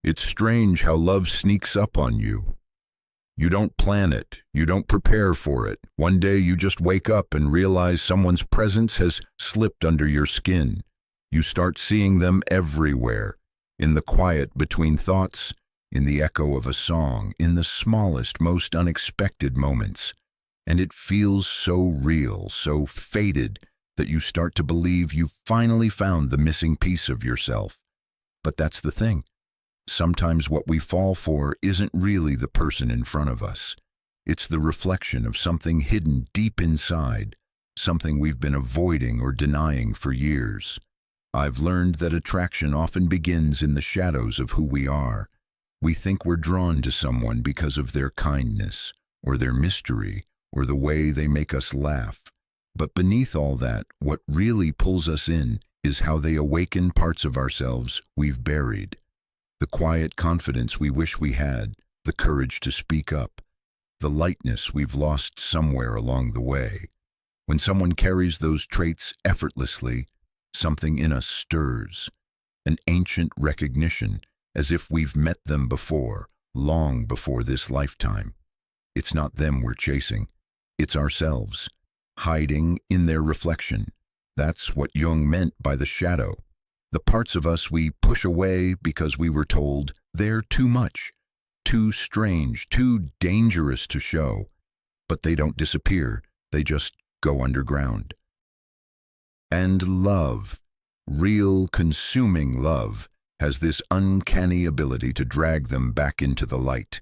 It's strange how love sneaks up on you. You don't plan it, you don't prepare for it. One day you just wake up and realize someone's presence has slipped under your skin. You start seeing them everywhere, in the quiet between thoughts, in the echo of a song, in the smallest, most unexpected moments. And it feels so real, so faded, that you start to believe you've finally found the missing piece of yourself. But that's the thing. Sometimes what we fall for isn't really the person in front of us. It's the reflection of something hidden deep inside, something we've been avoiding or denying for years. I've learned that attraction often begins in the shadows of who we are. We think we're drawn to someone because of their kindness, or their mystery, or the way they make us laugh. But beneath all that, what really pulls us in is how they awaken parts of ourselves we've buried. The quiet confidence we wish we had, the courage to speak up, the lightness we've lost somewhere along the way. When someone carries those traits effortlessly, something in us stirs, an ancient recognition, as if we've met them before, long before this lifetime. It's not them we're chasing, it's ourselves, hiding in their reflection. That's what Jung meant by the shadow. The parts of us we push away because we were told they're too much, too strange, too dangerous to show. But they don't disappear, they just go underground. And love, real consuming love, has this uncanny ability to drag them back into the light.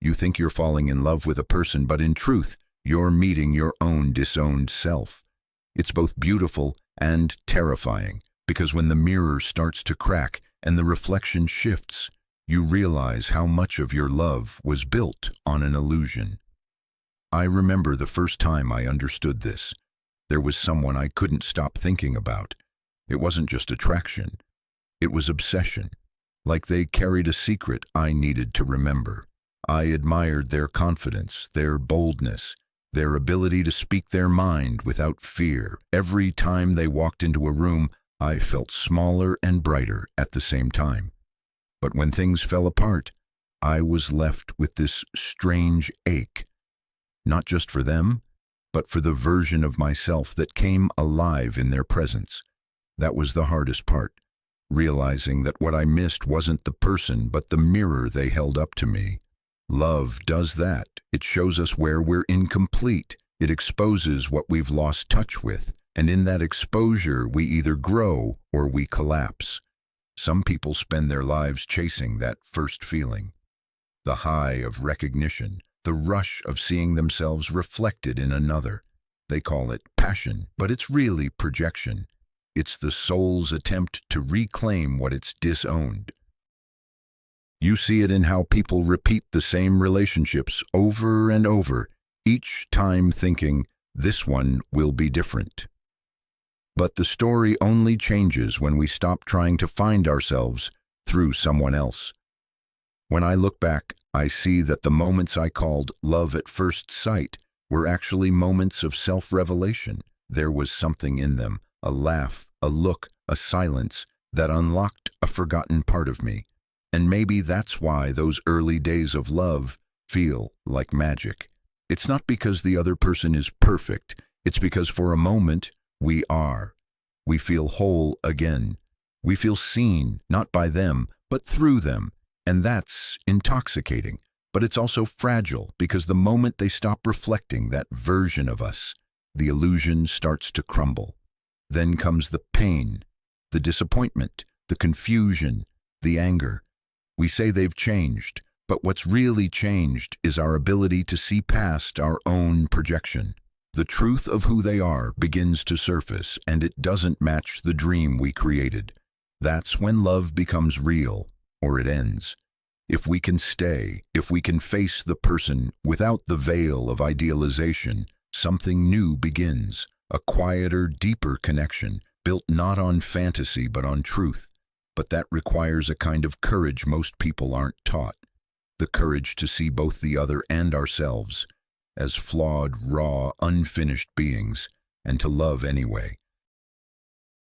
You think you're falling in love with a person, but in truth, you're meeting your own disowned self. It's both beautiful and terrifying, because when the mirror starts to crack and the reflection shifts, you realize how much of your love was built on an illusion. I remember the first time I understood this. There was someone I couldn't stop thinking about. It wasn't just attraction. It was obsession. Like they carried a secret I needed to remember. I admired their confidence, their boldness, their ability to speak their mind without fear. Every time they walked into a room, I felt smaller and brighter at the same time. But when things fell apart, I was left with this strange ache. Not just for them, but for the version of myself that came alive in their presence. That was the hardest part, realizing that what I missed wasn't the person, but the mirror they held up to me. Love does that. It shows us where we're incomplete. It exposes what we've lost touch with. And in that exposure, we either grow or we collapse. Some people spend their lives chasing that first feeling. The high of recognition, the rush of seeing themselves reflected in another. They call it passion, but it's really projection. It's the soul's attempt to reclaim what it's disowned. You see it in how people repeat the same relationships over and over, each time thinking, this one will be different. But the story only changes when we stop trying to find ourselves through someone else. When I look back, I see that the moments I called love at first sight were actually moments of self-revelation. There was something in them, a laugh, a look, a silence, that unlocked a forgotten part of me. And maybe that's why those early days of love feel like magic. It's not because the other person is perfect, it's because for a moment, we are. We feel whole again. We feel seen, not by them, but through them. And that's intoxicating. But it's also fragile, because the moment they stop reflecting that version of us, the illusion starts to crumble. Then comes the pain, the disappointment, the confusion, the anger. We say they've changed, but what's really changed is our ability to see past our own projection. The truth of who they are begins to surface, and it doesn't match the dream we created. That's when love becomes real, or it ends. If we can stay, if we can face the person without the veil of idealization, something new begins, a quieter, deeper connection, built not on fantasy but on truth. But that requires a kind of courage most people aren't taught. The courage to see both the other and ourselves as flawed, raw, unfinished beings, and to love anyway.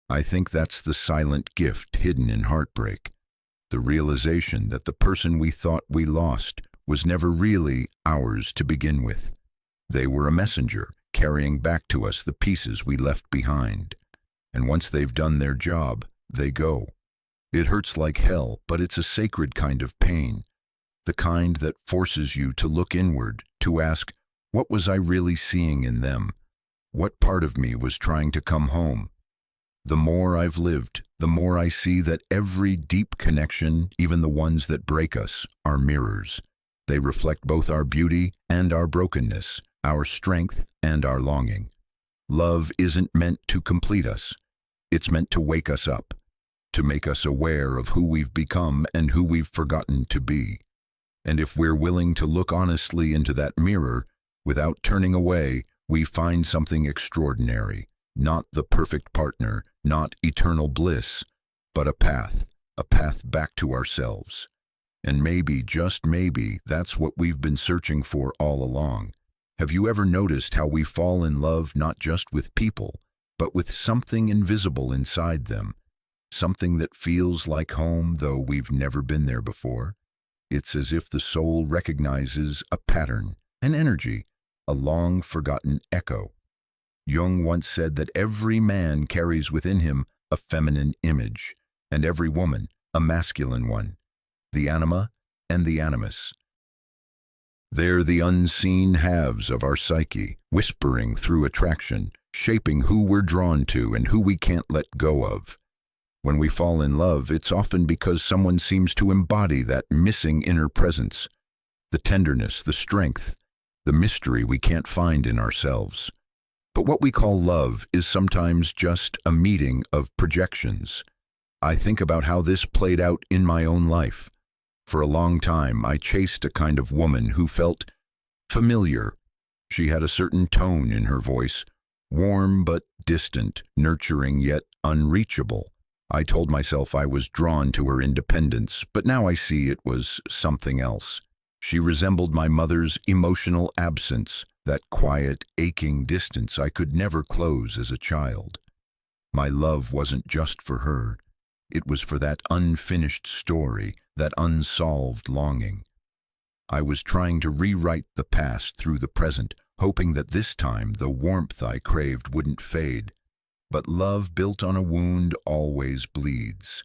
I think that's the silent gift hidden in heartbreak. The realization that the person we thought we lost was never really ours to begin with. They were a messenger, carrying back to us the pieces we left behind. And once they've done their job, they go. It hurts like hell, but it's a sacred kind of pain. The kind that forces you to look inward, to ask, what was I really seeing in them? What part of me was trying to come home? The more I've lived, the more I see that every deep connection, even the ones that break us, are mirrors. They reflect both our beauty and our brokenness, our strength and our longing. Love isn't meant to complete us. It's meant to wake us up, to make us aware of who we've become and who we've forgotten to be. And if we're willing to look honestly into that mirror, without turning away, we find something extraordinary. Not the perfect partner, not eternal bliss, but a path back to ourselves. And maybe, just maybe, that's what we've been searching for all along. Have you ever noticed how we fall in love not just with people, but with something invisible inside them? Something that feels like home, though we've never been there before? It's as if the soul recognizes a pattern, an energy, a long-forgotten echo. Jung once said that every man carries within him a feminine image, and every woman a masculine one, the anima and the animus. They're the unseen halves of our psyche, whispering through attraction, shaping who we're drawn to and who we can't let go of. When we fall in love, it's often because someone seems to embody that missing inner presence, the tenderness, the strength, the mystery we can't find in ourselves. But what we call love is sometimes just a meeting of projections. I think about how this played out in my own life. For a long time, I chased a kind of woman who felt familiar. She had a certain tone in her voice, warm but distant, nurturing yet unreachable. I told myself I was drawn to her independence, but now I see it was something else. She resembled my mother's emotional absence, that quiet, aching distance I could never close as a child. My love wasn't just for her. It was for that unfinished story, that unsolved longing. I was trying to rewrite the past through the present, hoping that this time the warmth I craved wouldn't fade. But love built on a wound always bleeds.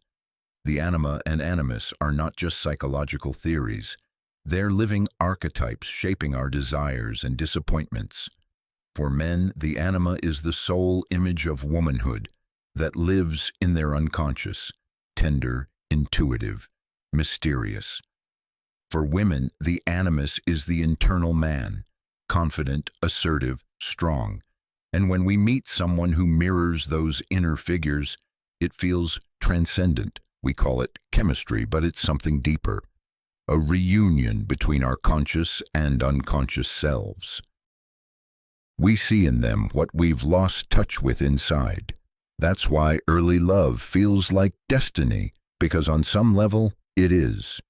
The anima and animus are not just psychological theories. They're living archetypes shaping our desires and disappointments. For men, the anima is the sole image of womanhood that lives in their unconscious, tender, intuitive, mysterious. For women, the animus is the internal man, confident, assertive, strong. And when we meet someone who mirrors those inner figures, it feels transcendent. We call it chemistry, but it's something deeper. A reunion between our conscious and unconscious selves. We see in them what we've lost touch with inside. That's why early love feels like destiny, because on some level, it is.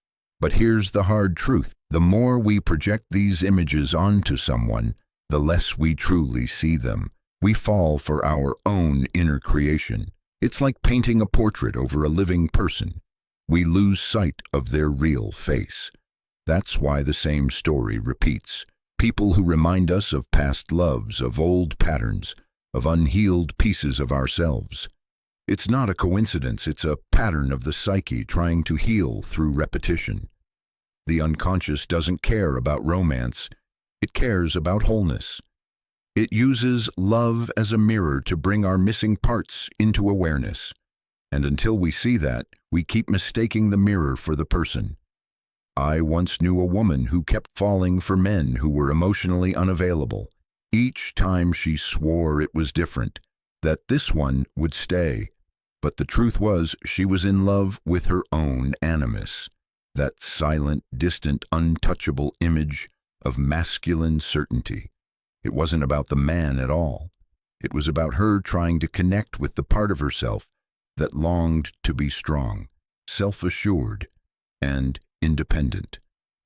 But here's the hard truth. The more we project these images onto someone, the less we truly see them. We fall for our own inner creation. It's like painting a portrait over a living person. We lose sight of their real face. That's why the same story repeats. People who remind us of past loves, of old patterns, of unhealed pieces of ourselves. It's not a coincidence, it's a pattern of the psyche trying to heal through repetition. The unconscious doesn't care about romance, it cares about wholeness. It uses love as a mirror to bring our missing parts into awareness. And until we see that, we keep mistaking the mirror for the person. I once knew a woman who kept falling for men who were emotionally unavailable. Each time she swore it was different, that this one would stay. But the truth was, she was in love with her own animus, that silent, distant, untouchable image of masculine certainty. It wasn't about the man at all. It was about her trying to connect with the part of herself that longed to be strong, self-assured, and independent.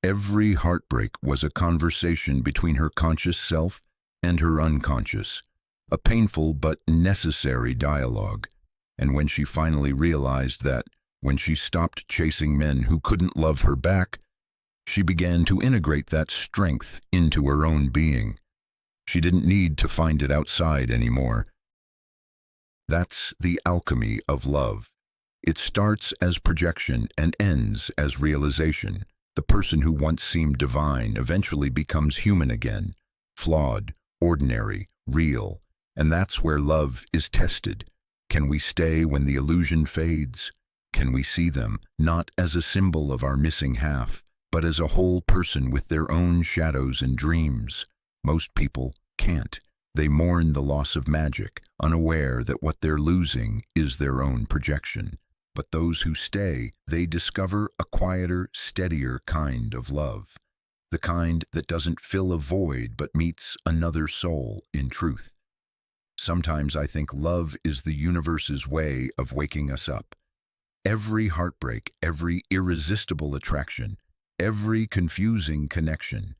Every heartbreak was a conversation between her conscious self and her unconscious, a painful but necessary dialogue. And when she finally realized that When she stopped chasing men who couldn't love her back, she began to integrate that strength into her own being. She didn't need to find it outside anymore. That's the alchemy of love. It starts as projection and ends as realization. The person who once seemed divine eventually becomes human again, flawed, ordinary, real. And that's where love is tested. Can we stay when the illusion fades? Can we see them, not as a symbol of our missing half, but as a whole person with their own shadows and dreams? Most people can't. They mourn the loss of magic, unaware that what they're losing is their own projection. But those who stay, they discover a quieter, steadier kind of love. The kind that doesn't fill a void but meets another soul in truth. Sometimes I think love is the universe's way of waking us up. Every heartbreak, every irresistible attraction, every confusing connection,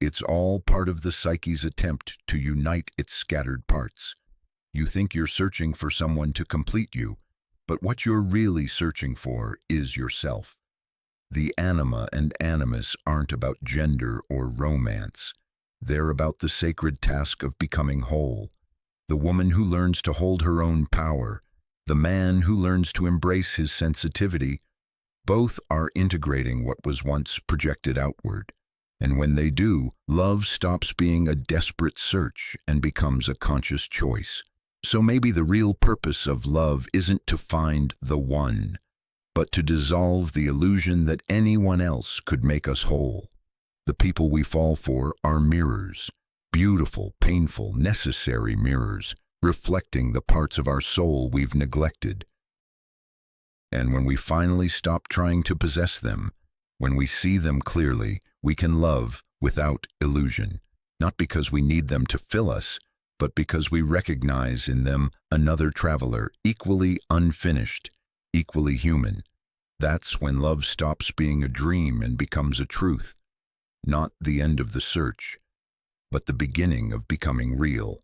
it's all part of the psyche's attempt to unite its scattered parts. You think you're searching for someone to complete you, but what you're really searching for is yourself. The anima and animus aren't about gender or romance. They're about the sacred task of becoming whole. The woman who learns to hold her own power, the man who learns to embrace his sensitivity, both are integrating what was once projected outward. And when they do, love stops being a desperate search and becomes a conscious choice. So maybe the real purpose of love isn't to find the one, but to dissolve the illusion that anyone else could make us whole. The people we fall for are mirrors, beautiful, painful, necessary mirrors, reflecting the parts of our soul we've neglected. And when we finally stop trying to possess them, when we see them clearly, we can love without illusion, not because we need them to fill us, but because we recognize in them another traveler, equally unfinished, equally human. That's when love stops being a dream and becomes a truth, not the end of the search, but the beginning of becoming real.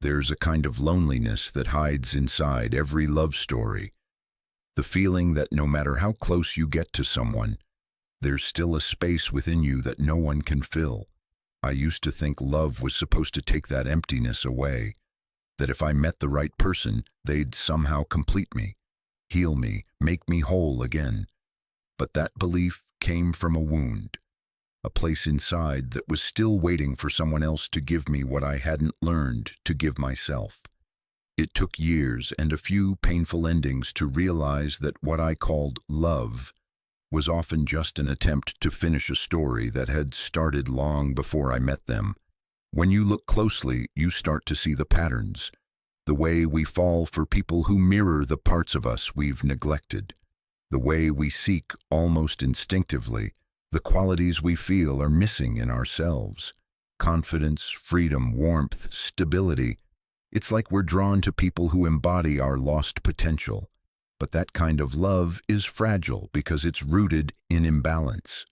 There's a kind of loneliness that hides inside every love story, the feeling that no matter how close you get to someone, there's still a space within you that no one can fill. I used to think love was supposed to take that emptiness away, that if I met the right person, they'd somehow complete me, heal me, make me whole again. But that belief came from a wound, a place inside that was still waiting for someone else to give me what I hadn't learned to give myself. It took years and a few painful endings to realize that what I called love was often just an attempt to finish a story that had started long before I met them. When you look closely, you start to see the patterns, the way we fall for people who mirror the parts of us we've neglected, the way we seek almost instinctively the qualities we feel are missing in ourselves. Confidence, freedom, warmth, stability. It's like we're drawn to people who embody our lost potential. But that kind of love is fragile because it's rooted in imbalance.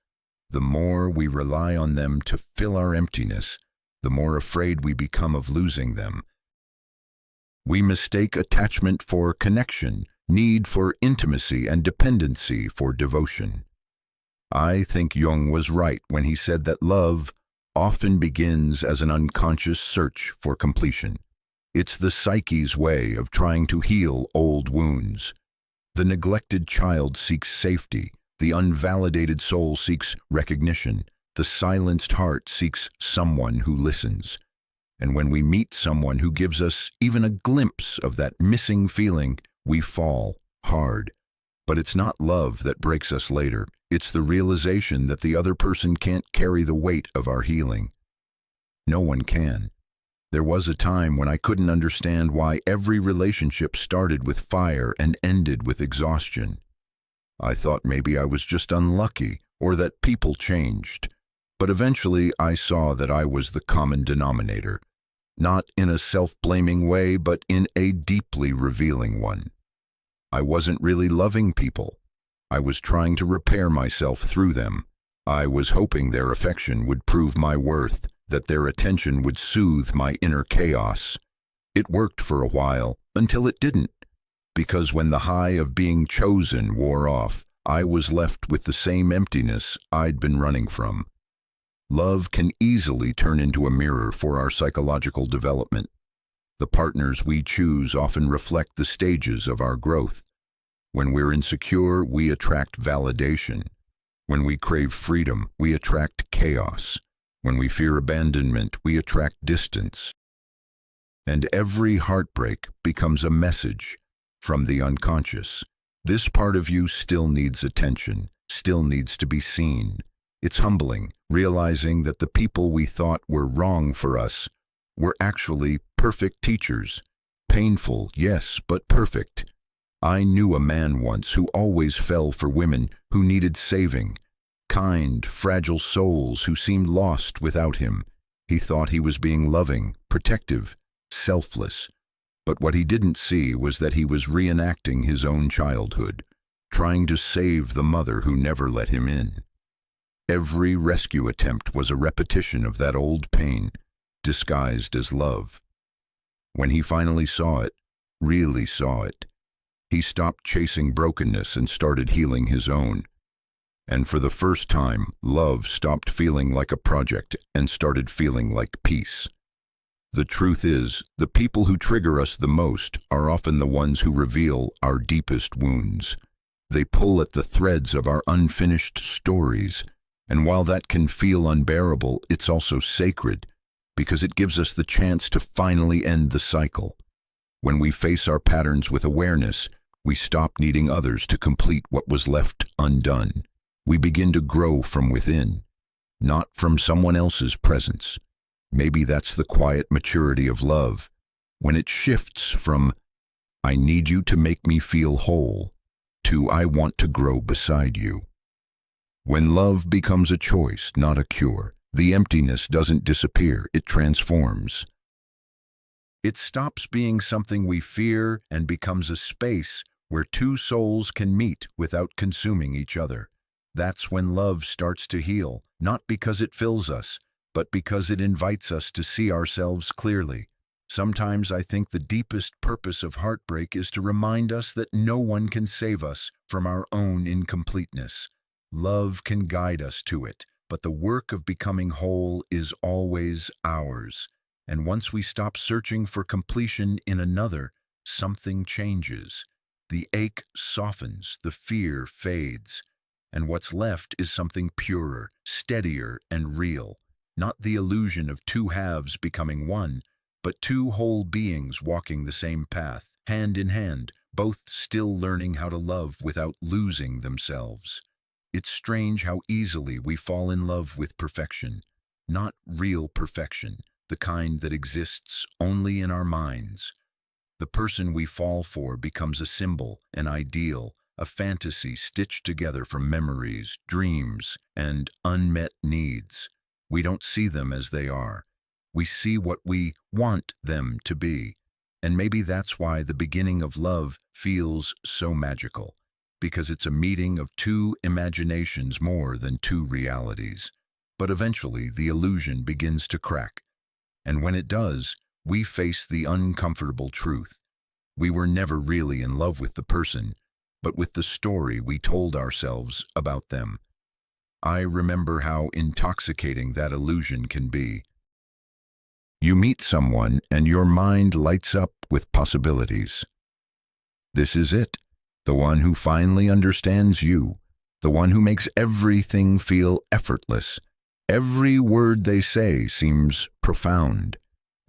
The more we rely on them to fill our emptiness, the more afraid we become of losing them. We mistake attachment for connection, need for intimacy, and dependency for devotion. I think Jung was right when he said that love often begins as an unconscious search for completion. It's the psyche's way of trying to heal old wounds. The neglected child seeks safety, the unvalidated soul seeks recognition, the silenced heart seeks someone who listens. And when we meet someone who gives us even a glimpse of that missing feeling, we fall hard. But it's not love that breaks us later. It's the realization that the other person can't carry the weight of our healing. No one can. There was a time when I couldn't understand why every relationship started with fire and ended with exhaustion. I thought maybe I was just unlucky or that people changed. But eventually I saw that I was the common denominator, not in a self-blaming way, but in a deeply revealing one. I wasn't really loving people. I was trying to repair myself through them. I was hoping their affection would prove my worth, that their attention would soothe my inner chaos. It worked for a while, until it didn't. because when the high of being chosen wore off, I was left with the same emptiness I'd been running from. Love can easily turn into a mirror for our psychological development. The partners we choose often reflect the stages of our growth. When we're insecure, we attract validation. When we crave freedom, we attract chaos. When we fear abandonment, we attract distance. And every heartbreak becomes a message from the unconscious. This part of you still needs attention, still needs to be seen. It's humbling, realizing that the people we thought were wrong for us were actually perfect teachers. Painful, yes, but perfect. I knew a man once who always fell for women who needed saving. Kind, fragile souls who seemed lost without him. He thought he was being loving, protective, selfless. But what he didn't see was that he was reenacting his own childhood, trying to save the mother who never let him in. Every rescue attempt was a repetition of that old pain, disguised as love. When he finally saw it, really saw it, he stopped chasing brokenness and started healing his own. And for the first time, love stopped feeling like a project and started feeling like peace. The truth is, the people who trigger us the most are often the ones who reveal our deepest wounds. They pull at the threads of our unfinished stories, and while that can feel unbearable, it's also sacred, because it gives us the chance to finally end the cycle. When we face our patterns with awareness, we stop needing others to complete what was left undone. We begin to grow from within, not from someone else's presence. Maybe that's the quiet maturity of love, when it shifts from, "I need you to make me feel whole," to, "I want to grow beside you." When love becomes a choice, not a cure, the emptiness doesn't disappear, it transforms. It stops being something we fear and becomes a space where two souls can meet without consuming each other. That's when love starts to heal, not because it fills us, but because it invites us to see ourselves clearly. Sometimes I think the deepest purpose of heartbreak is to remind us that no one can save us from our own incompleteness. Love can guide us to it, but the work of becoming whole is always ours. And once we stop searching for completion in another, something changes. The ache softens, the fear fades, and what's left is something purer, steadier, and real. Not the illusion of two halves becoming one, but two whole beings walking the same path, hand in hand, both still learning how to love without losing themselves. It's strange how easily we fall in love with perfection, not real perfection, the kind that exists only in our minds. The person we fall for becomes a symbol, an ideal, a fantasy stitched together from memories, dreams, and unmet needs. We don't see them as they are. We see what we want them to be. And maybe that's why the beginning of love feels so magical, because it's a meeting of two imaginations more than two realities. But eventually the illusion begins to crack. And when it does, we face the uncomfortable truth. We were never really in love with the person, but with the story we told ourselves about them. I remember how intoxicating that illusion can be. You meet someone and your mind lights up with possibilities. This is it, the one who finally understands you, the one who makes everything feel effortless. Every word they say seems profound.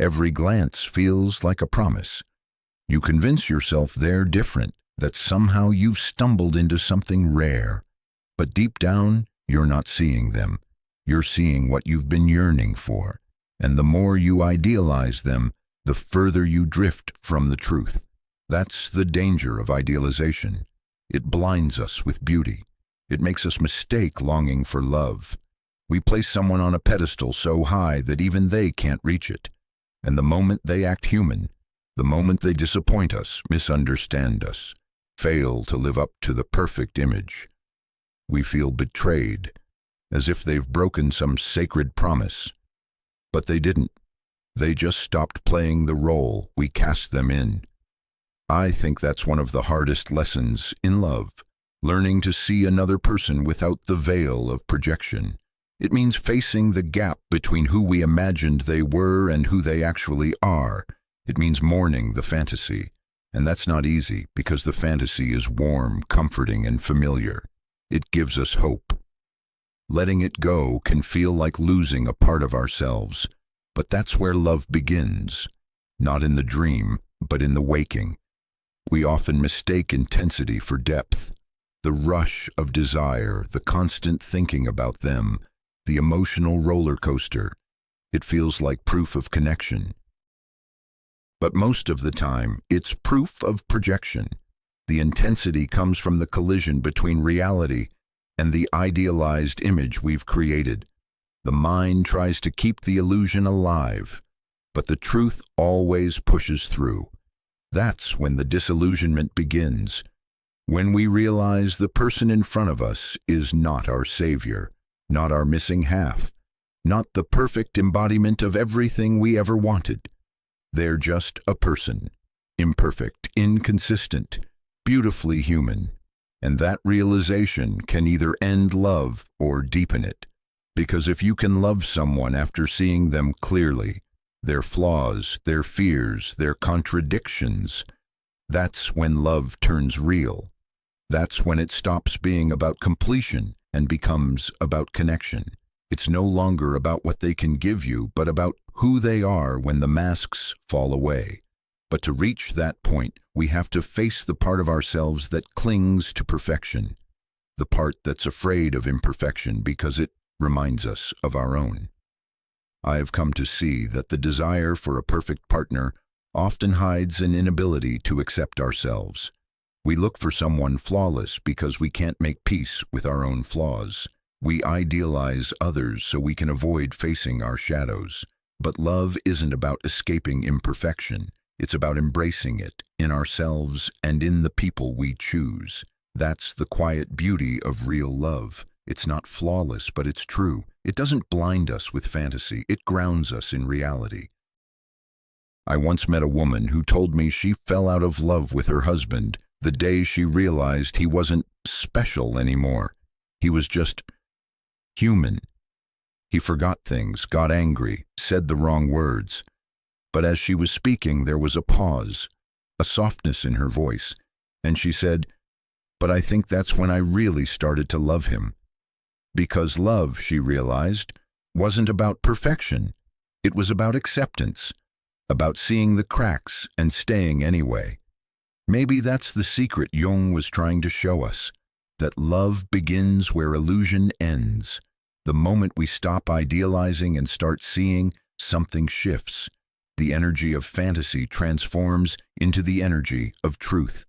Every glance feels like a promise. You convince yourself they're different, that somehow you've stumbled into something rare. But deep down, you're not seeing them. You're seeing what you've been yearning for. And the more you idealize them, the further you drift from the truth. That's the danger of idealization. It blinds us with beauty. It makes us mistake longing for love. We place someone on a pedestal so high that even they can't reach it. And the moment they act human, the moment they disappoint us, misunderstand us, fail to live up to the perfect image, we feel betrayed, as if they've broken some sacred promise. But they didn't. They just stopped playing the role we cast them in. I think that's one of the hardest lessons in love, learning to see another person without the veil of projection. It means facing the gap between who we imagined they were and who they actually are. It means mourning the fantasy. And that's not easy because the fantasy is warm, comforting, and familiar. It gives us hope. Letting it go can feel like losing a part of ourselves, but that's where love begins. Not in the dream, but in the waking. We often mistake intensity for depth. The rush of desire, the constant thinking about them, the emotional roller coaster. It feels like proof of connection. But most of the time, it's proof of projection. The intensity comes from the collision between reality and the idealized image we've created. The mind tries to keep the illusion alive, but the truth always pushes through. That's when the disillusionment begins, when we realize the person in front of us is not our savior, not our missing half, not the perfect embodiment of everything we ever wanted. They're just a person, imperfect, inconsistent, beautifully human. And that realization can either end love or deepen it. Because if you can love someone after seeing them clearly, their flaws, their fears, their contradictions, that's when love turns real. That's when it stops being about completion and becomes about connection. It's no longer about what they can give you, but about who they are when the masks fall away. But to reach that point, we have to face the part of ourselves that clings to perfection, the part that's afraid of imperfection because it reminds us of our own. I have come to see that the desire for a perfect partner often hides an inability to accept ourselves. We look for someone flawless because we can't make peace with our own flaws. We idealize others so we can avoid facing our shadows. But love isn't about escaping imperfection. It's about embracing it in ourselves and in the people we choose. That's the quiet beauty of real love. It's not flawless, but it's true. It doesn't blind us with fantasy. It grounds us in reality. I once met a woman who told me she fell out of love with her husband the day she realized he wasn't special anymore. He was just human. He forgot things, got angry, said the wrong words. But as she was speaking, there was a pause, a softness in her voice, and she said, "But I think that's when I really started to love him." Because love, she realized, wasn't about perfection. It was about acceptance, about seeing the cracks and staying anyway. Maybe that's the secret Jung was trying to show us, that love begins where illusion ends. The moment we stop idealizing and start seeing, something shifts. The energy of fantasy transforms into the energy of truth.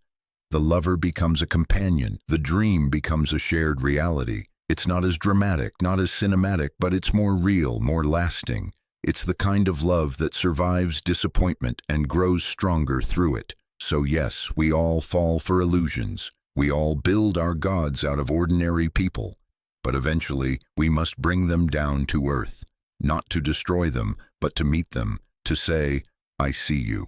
The lover becomes a companion. The dream becomes a shared reality. It's not as dramatic, not as cinematic, but it's more real, more lasting. It's the kind of love that survives disappointment and grows stronger through it. So yes, we all fall for illusions. We all build our gods out of ordinary people. But eventually, we must bring them down to earth. Not to destroy them, but to meet them. To say, "I see you.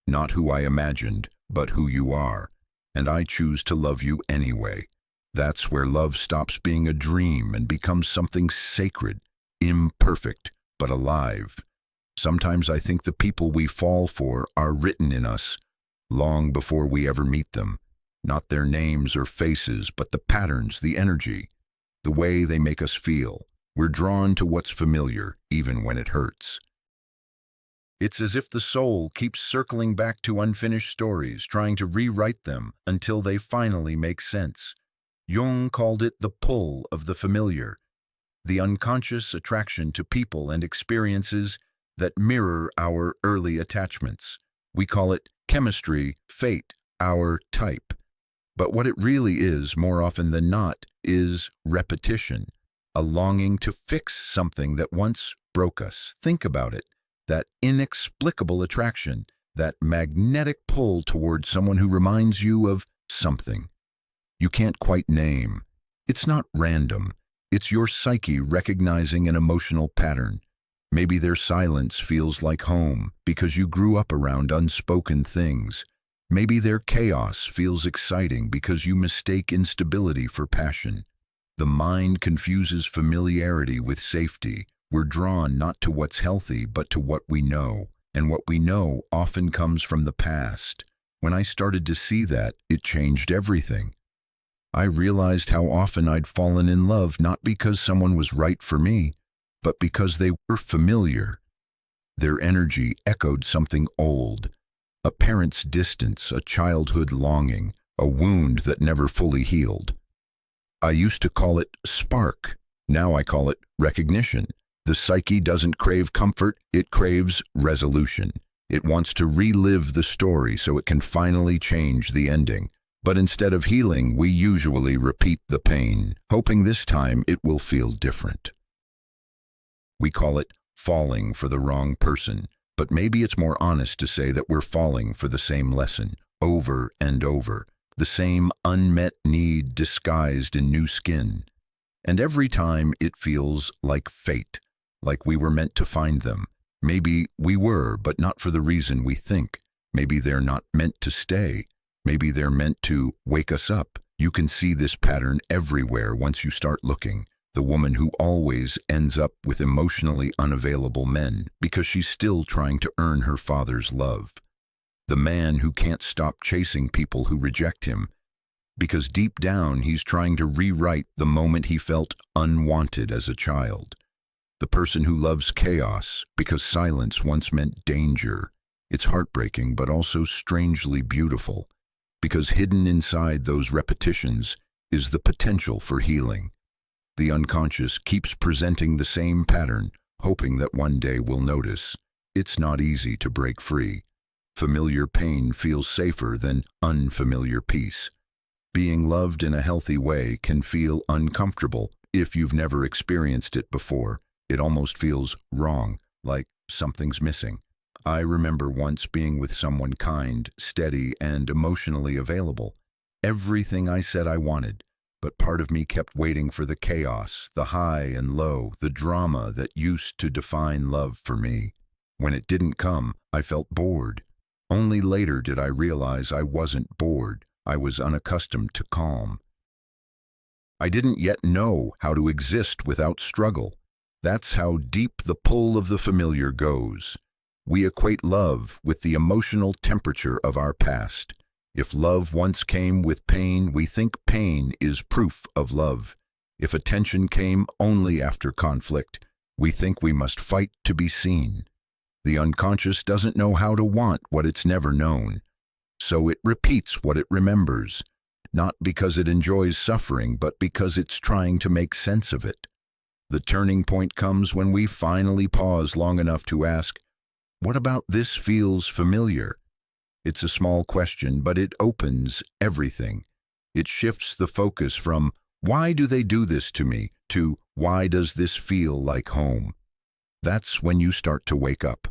Not who I imagined, but who you are. And I choose to love you anyway." That's where love stops being a dream and becomes something sacred, imperfect, but alive. Sometimes I think the people we fall for are written in us, long before we ever meet them. Not their names or faces, but the patterns, the energy, the way they make us feel. We're drawn to what's familiar, even when it hurts. It's as if the soul keeps circling back to unfinished stories, trying to rewrite them until they finally make sense. Jung called it the pull of the familiar, the unconscious attraction to people and experiences that mirror our early attachments. We call it chemistry, fate, our type. But what it really is, more often than not, is repetition, a longing to fix something that once broke us. Think about it, that inexplicable attraction, that magnetic pull toward someone who reminds you of something you can't quite name. It's not random. It's your psyche recognizing an emotional pattern. Maybe their silence feels like home because you grew up around unspoken things. Maybe their chaos feels exciting because you mistake instability for passion. The mind confuses familiarity with safety. We're drawn not to what's healthy, but to what we know. And what we know often comes from the past. When I started to see that, it changed everything. I realized how often I'd fallen in love not because someone was right for me, but because they were familiar. Their energy echoed something old. A parent's distance, a childhood longing, a wound that never fully healed. I used to call it spark. Now I call it recognition. The psyche doesn't crave comfort, it craves resolution. It wants to relive the story so it can finally change the ending. But instead of healing, we usually repeat the pain, hoping this time it will feel different. We call it falling for the wrong person, but maybe it's more honest to say that we're falling for the same lesson, over and over, the same unmet need disguised in new skin. And every time it feels like fate, like we were meant to find them. Maybe we were, but not for the reason we think. Maybe they're not meant to stay. Maybe they're meant to wake us up. You can see this pattern everywhere once you start looking. The woman who always ends up with emotionally unavailable men because she's still trying to earn her father's love. The man who can't stop chasing people who reject him because deep down he's trying to rewrite the moment he felt unwanted as a child. The person who loves chaos because silence once meant danger. It's heartbreaking but also strangely beautiful because hidden inside those repetitions is the potential for healing. The unconscious keeps presenting the same pattern, hoping that one day we'll notice. It's not easy to break free. Familiar pain feels safer than unfamiliar peace. Being loved in a healthy way can feel uncomfortable if you've never experienced it before. It almost feels wrong, like something's missing. I remember once being with someone kind, steady, and emotionally available. Everything I said I wanted. But part of me kept waiting for the chaos, the high and low, the drama that used to define love for me. When it didn't come, I felt bored. Only later did I realize I wasn't bored. I was unaccustomed to calm. I didn't yet know how to exist without struggle. That's how deep the pull of the familiar goes. We equate love with the emotional temperature of our past. If love once came with pain, we think pain is proof of love. If attention came only after conflict, we think we must fight to be seen. The unconscious doesn't know how to want what it's never known, so it repeats what it remembers, not because it enjoys suffering, but because it's trying to make sense of it. The turning point comes when we finally pause long enough to ask, "What about this feels familiar?" It's a small question, but it opens everything. It shifts the focus from, "Why do they do this to me?" to, "Why does this feel like home?" That's when you start to wake up.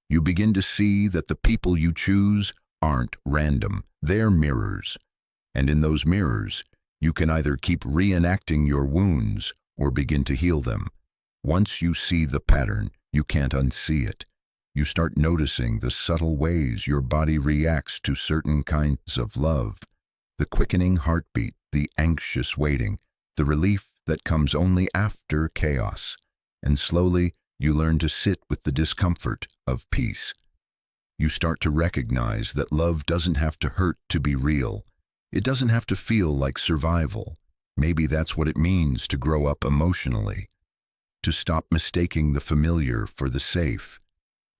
You begin to see that the people you choose aren't random. They're mirrors. And in those mirrors, you can either keep reenacting your wounds or begin to heal them. Once you see the pattern, you can't unsee it. You start noticing the subtle ways your body reacts to certain kinds of love. The quickening heartbeat, the anxious waiting, the relief that comes only after chaos. And slowly, you learn to sit with the discomfort of peace. You start to recognize that love doesn't have to hurt to be real. It doesn't have to feel like survival. Maybe that's what it means to grow up emotionally. To stop mistaking the familiar for the safe.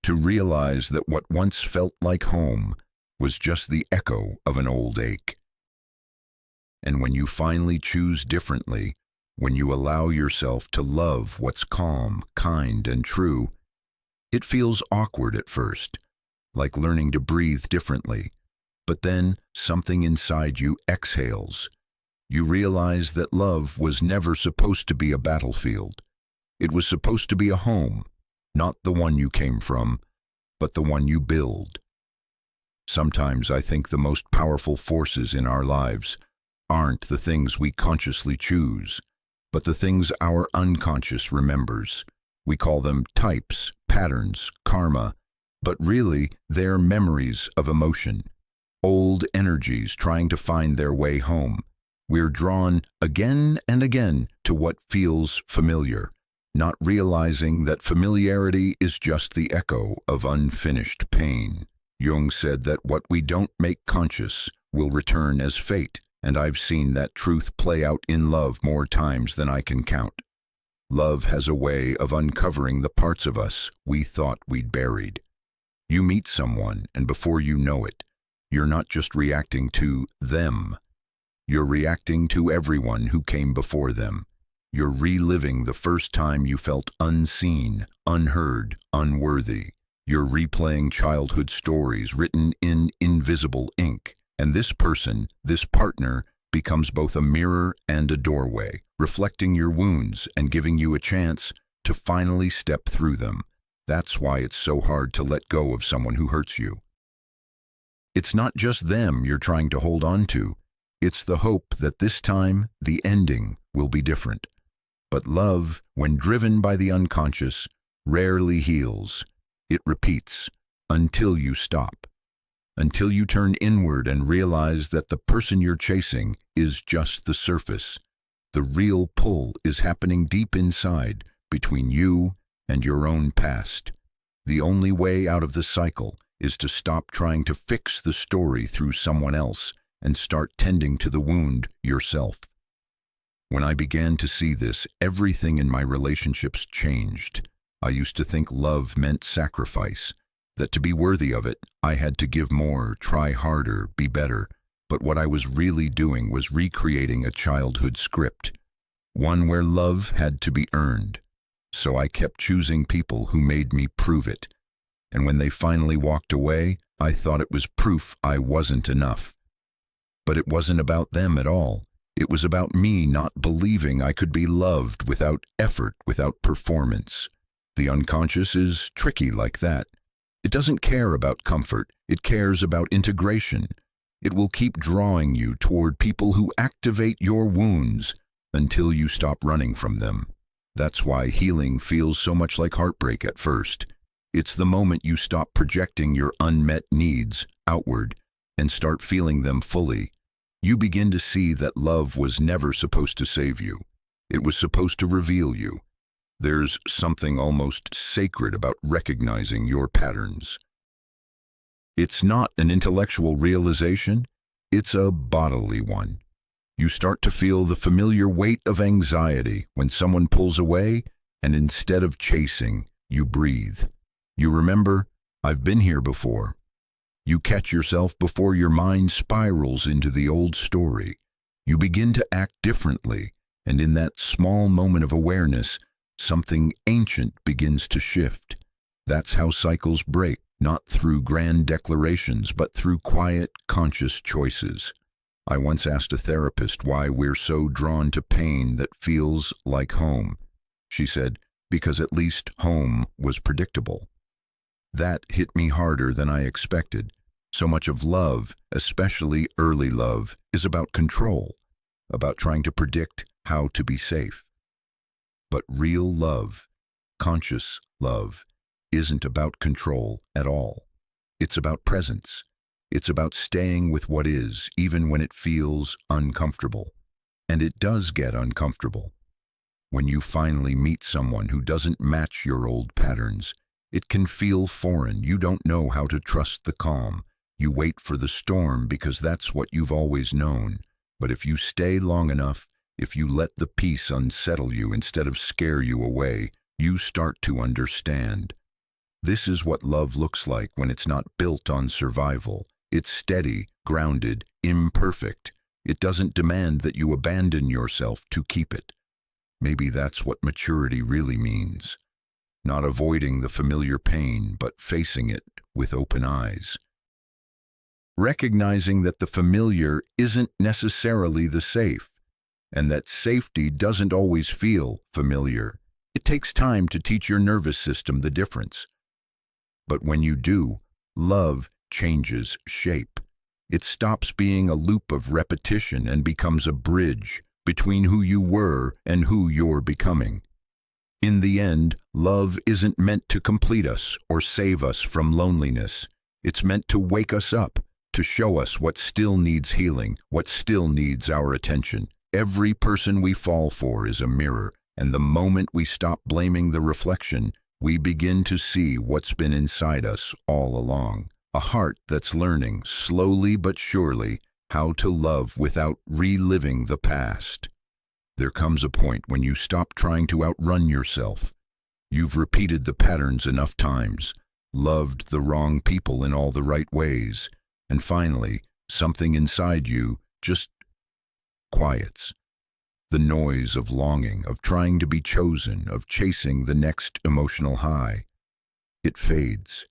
To realize that what once felt like home was just the echo of an old ache. And when you finally choose differently, when you allow yourself to love what's calm, kind, and true, it feels awkward at first, like learning to breathe differently. But then something inside you exhales. You realize that love was never supposed to be a battlefield. It was supposed to be a home. Not the one you came from, but the one you build. Sometimes I think the most powerful forces in our lives aren't the things we consciously choose, but the things our unconscious remembers. We call them types, patterns, karma, but really they're memories of emotion. old energies trying to find their way home. We're drawn again and again to what feels familiar, not realizing that familiarity is just the echo of unfinished pain. Jung said that what we don't make conscious will return as fate, and I've seen that truth play out in love more times than I can count. Love has a way of uncovering the parts of us we thought we'd buried. You meet someone, and before you know it, you're not just reacting to them. You're reacting to everyone who came before them. You're reliving the first time you felt unseen, unheard, unworthy. You're replaying childhood stories written in invisible ink. And this person, this partner, becomes both a mirror and a doorway, reflecting your wounds and giving you a chance to finally step through them. That's why it's so hard to let go of someone who hurts you. It's not just them you're trying to hold on to. It's the hope that this time the ending will be different. But love, when driven by the unconscious, rarely heals. It repeats until you stop. Until you turn inward and realize that the person you're chasing is just the surface. The real pull is happening deep inside, between you and your own past. The only way out of the cycle is to stop trying to fix the story through someone else and start tending to the wound yourself. When I began to see this, everything in my relationships changed. I used to think love meant sacrifice, that to be worthy of it, I had to give more, try harder, be better. But what I was really doing was recreating a childhood script, one where love had to be earned. So I kept choosing people who made me prove it. And when they finally walked away, I thought it was proof I wasn't enough. But it wasn't about them at all. It was about me not believing I could be loved without effort, without performance. The unconscious is tricky like that. It doesn't care about comfort. It cares about integration. It will keep drawing you toward people who activate your wounds until you stop running from them. That's why healing feels so much like heartbreak at first. It's the moment you stop projecting your unmet needs outward and start feeling them fully. You begin to see that love was never supposed to save you. It was supposed to reveal you. There's something almost sacred about recognizing your patterns. It's not an intellectual realization, it's a bodily one. You start to feel the familiar weight of anxiety when someone pulls away, and instead of chasing, you breathe. You remember, I've been here before. You catch yourself before your mind spirals into the old story. You begin to act differently, and in that small moment of awareness, something ancient begins to shift. That's how cycles break, not through grand declarations, but through quiet, conscious choices. I once asked a therapist why we're so drawn to pain that feels like home. She said, because at least home was predictable. That hit me harder than I expected. So much of love, especially early love, is about control, about trying to predict how to be safe. But real love, conscious love, isn't about control at all. It's about presence. It's about staying with what is, even when it feels uncomfortable. And it does get uncomfortable. When you finally meet someone who doesn't match your old patterns, it can feel foreign. You don't know how to trust the calm. You wait for the storm because that's what you've always known. But if you stay long enough, if you let the peace unsettle you instead of scare you away, you start to understand. This is what love looks like when it's not built on survival. It's steady, grounded, imperfect. It doesn't demand that you abandon yourself to keep it. Maybe that's what maturity really means. Not avoiding the familiar pain, but facing it with open eyes. Recognizing that the familiar isn't necessarily the safe, and that safety doesn't always feel familiar. It takes time to teach your nervous system the difference. But when you do, love changes shape. It stops being a loop of repetition and becomes a bridge between who you were and who you're becoming. In the end, love isn't meant to complete us or save us from loneliness. It's meant to wake us up, to show us what still needs healing, what still needs our attention. Every person we fall for is a mirror, and the moment we stop blaming the reflection, we begin to see what's been inside us all along. A heart that's learning, slowly but surely, how to love without reliving the past. There comes a point when you stop trying to outrun yourself. You've repeated the patterns enough times, loved the wrong people in all the right ways, and finally, something inside you just quiets. The noise of longing, of trying to be chosen, of chasing the next emotional high. It fades.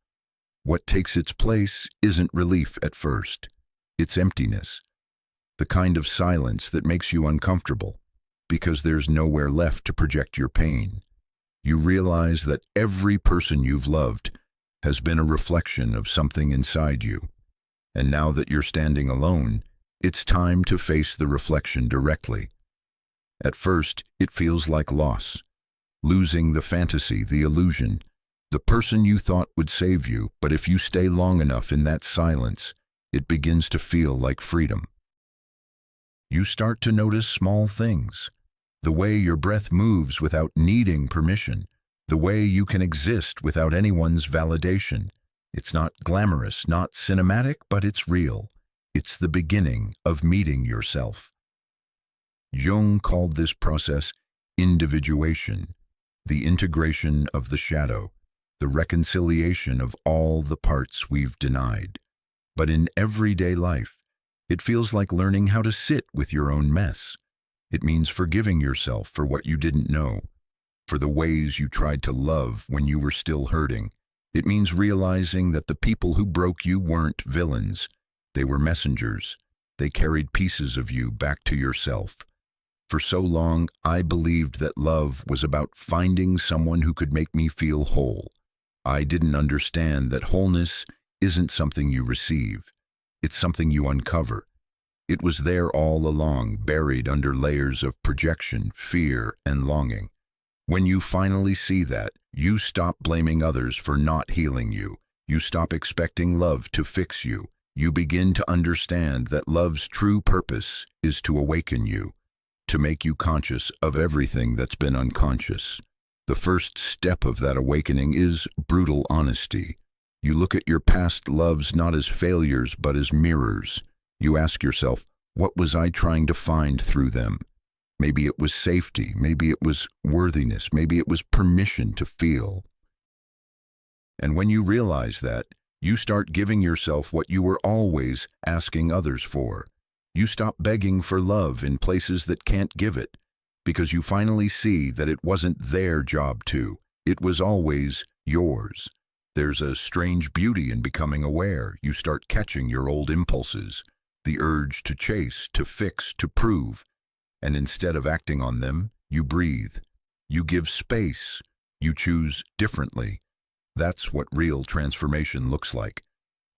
What takes its place isn't relief at first. It's emptiness. The kind of silence that makes you uncomfortable, because there's nowhere left to project your pain. You realize that every person you've loved has been a reflection of something inside you. And now that you're standing alone, it's time to face the reflection directly. At first, it feels like loss, losing the fantasy, the illusion, the person you thought would save you, but if you stay long enough in that silence, it begins to feel like freedom. You start to notice small things, the way your breath moves without needing permission, the way you can exist without anyone's validation. It's not glamorous, not cinematic, but it's real. It's the beginning of meeting yourself. Jung called this process individuation, the integration of the shadow, the reconciliation of all the parts we've denied. But in everyday life, it feels like learning how to sit with your own mess. It means forgiving yourself for what you didn't know, for the ways you tried to love when you were still hurting. It means realizing that the people who broke you weren't villains. They were messengers. They carried pieces of you back to yourself. For so long, I believed that love was about finding someone who could make me feel whole. I didn't understand that wholeness isn't something you receive. It's something you uncover. It was there all along, buried under layers of projection, fear, and longing. When you finally see that, you stop blaming others for not healing you. You stop expecting love to fix you. You begin to understand that love's true purpose is to awaken you, to make you conscious of everything that's been unconscious. The first step of that awakening is brutal honesty. You look at your past loves not as failures but as mirrors. You ask yourself, what was I trying to find through them? Maybe it was safety, maybe it was worthiness, maybe it was permission to feel. And when you realize that, you start giving yourself what you were always asking others for. You stop begging for love in places that can't give it, because you finally see that it wasn't their job to. It was always yours. There's a strange beauty in becoming aware. You start catching your old impulses, the urge to chase, to fix, to prove. And instead of acting on them, you breathe. You give space. You choose differently. That's what real transformation looks like.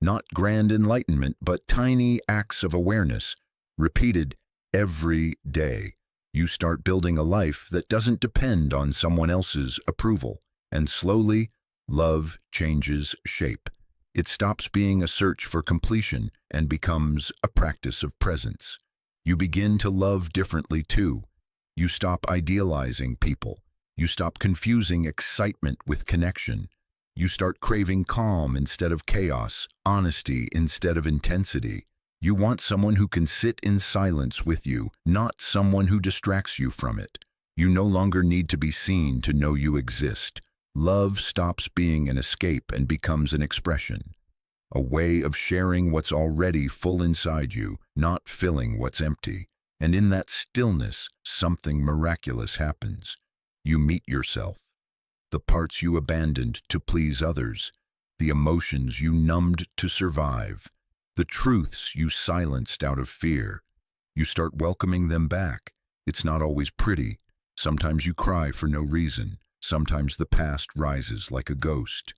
Not grand enlightenment, but tiny acts of awareness, repeated every day. You start building a life that doesn't depend on someone else's approval. And slowly, love changes shape. It stops being a search for completion and becomes a practice of presence. You begin to love differently too. You stop idealizing people. You stop confusing excitement with connection. You start craving calm instead of chaos, honesty instead of intensity. You want someone who can sit in silence with you, not someone who distracts you from it. You no longer need to be seen to know you exist. Love stops being an escape and becomes an expression, a way of sharing what's already full inside you, not filling what's empty. And in that stillness, something miraculous happens. You meet yourself, the parts you abandoned to please others, the emotions you numbed to survive, the truths you silenced out of fear. You start welcoming them back. It's not always pretty. Sometimes you cry for no reason. Sometimes the past rises like a ghost.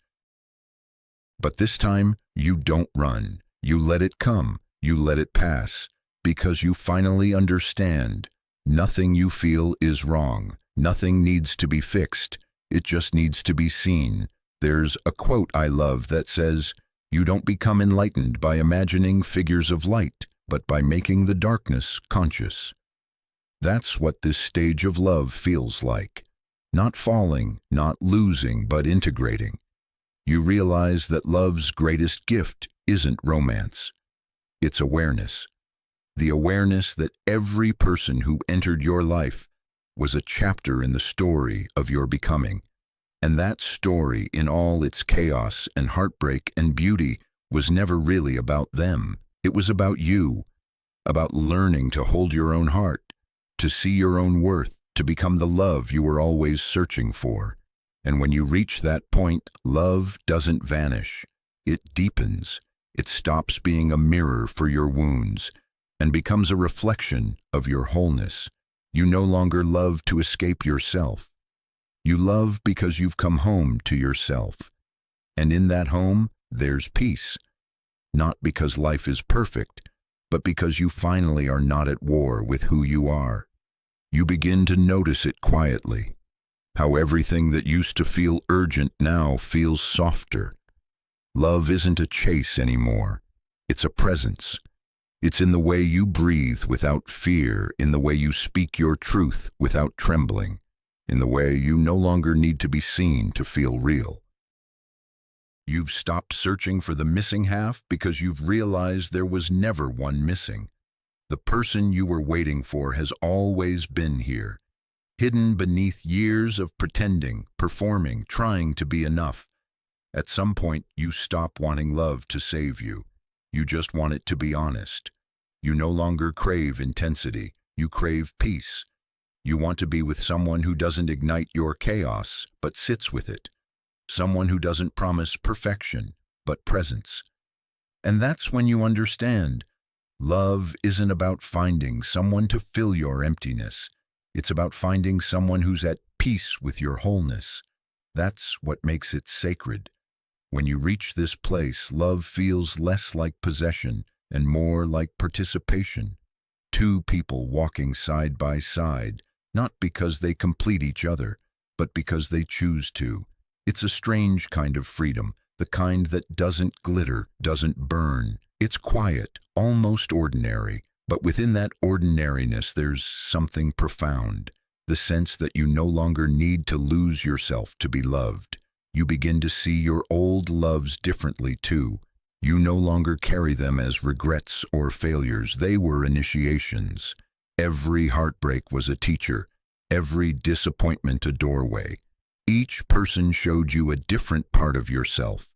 But this time, you don't run. You let it come. You let it pass. Because you finally understand. Nothing you feel is wrong. Nothing needs to be fixed. It just needs to be seen. There's a quote I love that says, You don't become enlightened by imagining figures of light, but by making the darkness conscious. That's what this stage of love feels like. Not falling, not losing, but integrating. You realize that love's greatest gift isn't romance. It's awareness. The awareness that every person who entered your life was a chapter in the story of your becoming. And that story, in all its chaos and heartbreak and beauty, was never really about them. It was about you, about learning to hold your own heart, to see your own worth, to become the love you were always searching for. And when you reach that point, love doesn't vanish. It deepens. It stops being a mirror for your wounds and becomes a reflection of your wholeness. You no longer love to escape yourself. You love because you've come home to yourself. And in that home, there's peace. Not because life is perfect, but because you finally are not at war with who you are. You begin to notice it quietly, how everything that used to feel urgent now feels softer. Love isn't a chase anymore. It's a presence. It's in the way you breathe without fear, in the way you speak your truth without trembling, in the way you no longer need to be seen to feel real. You've stopped searching for the missing half because you've realized there was never one missing. The person you were waiting for has always been here, hidden beneath years of pretending, performing, trying to be enough. At some point, you stop wanting love to save you. You just want it to be honest. You no longer crave intensity. You crave peace. You want to be with someone who doesn't ignite your chaos, but sits with it. Someone who doesn't promise perfection, but presence. And that's when you understand. Love isn't about finding someone to fill your emptiness. It's about finding someone who's at peace with your wholeness. That's what makes it sacred. When you reach this place, love feels less like possession and more like participation. Two people walking side by side, not because they complete each other, but because they choose to. It's a strange kind of freedom, the kind that doesn't glitter, doesn't burn. It's quiet, almost ordinary, but within that ordinariness there's something profound, the sense that you no longer need to lose yourself to be loved. You begin to see your old loves differently too. You no longer carry them as regrets or failures. They were initiations. Every heartbreak was a teacher, every disappointment a doorway. Each person showed you a different part of yourself.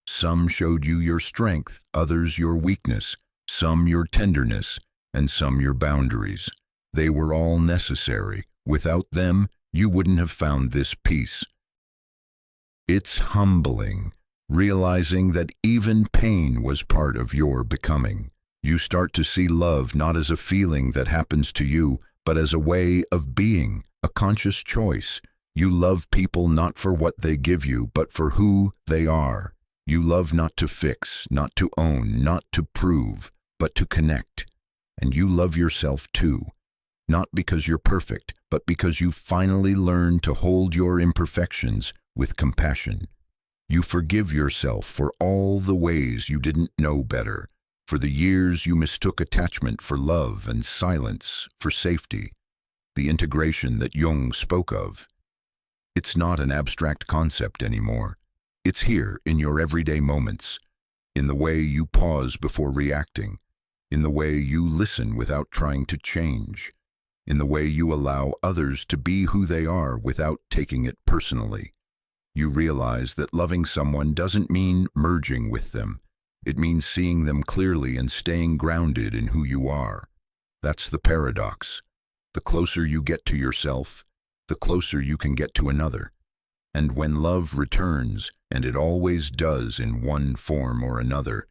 Some showed you your strength, others your weakness, some your tenderness, and some your boundaries. They were all necessary. Without them, you wouldn't have found this peace. It's humbling, realizing that even pain was part of your becoming. You start to see love not as a feeling that happens to you, but as a way of being, a conscious choice. You love people not for what they give you, but for who they are. You love not to fix, not to own, not to prove, but to connect. And you love yourself too, not because you're perfect, but because you finally learned to hold your imperfections with compassion. You forgive yourself for all the ways you didn't know better, for the years you mistook attachment for love and silence for safety, the integration that Jung spoke of. It's not an abstract concept anymore. It's here in your everyday moments, in the way you pause before reacting, in the way you listen without trying to change, in the way you allow others to be who they are without taking it personally. You realize that loving someone doesn't mean merging with them. It means seeing them clearly and staying grounded in who you are. That's the paradox. The closer you get to yourself, the closer you can get to another. And when love returns, and it always does in one form or another,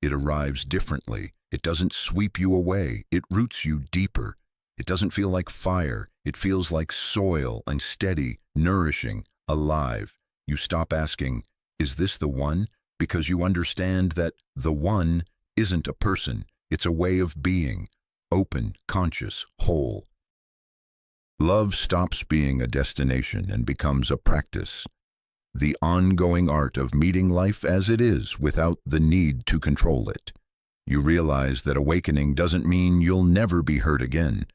it arrives differently. It doesn't sweep you away. It roots you deeper. It doesn't feel like fire. It feels like soil and steady, nourishing, alive. You stop asking, is this the one? Because you understand that the one isn't a person. It's a way of being, open, conscious, whole. Love stops being a destination and becomes a practice. the ongoing art of meeting life as it is without the need to control it. You realize that awakening doesn't mean you'll never be hurt again.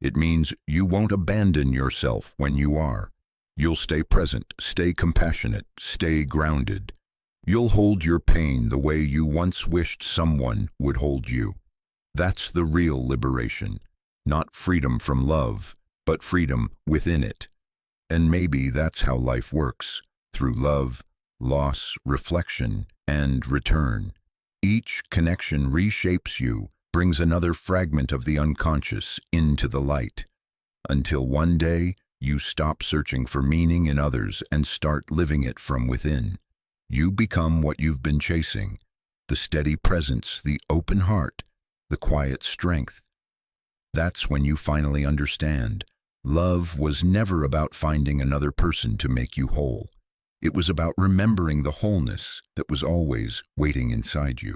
It means you won't abandon yourself when you are. You'll stay present, stay compassionate, stay grounded. You'll hold your pain the way you once wished someone would hold you. That's the real liberation. Not freedom from love, but freedom within it. And maybe that's how life works, through love, loss, reflection, and return. Each connection reshapes you, brings another fragment of the unconscious into the light, until one day you stop searching for meaning in others and start living it from within. You become what you've been chasing, the steady presence, the open heart, the quiet strength. That's when you finally understand. Love was never about finding another person to make you whole. It was about remembering the wholeness that was always waiting inside you.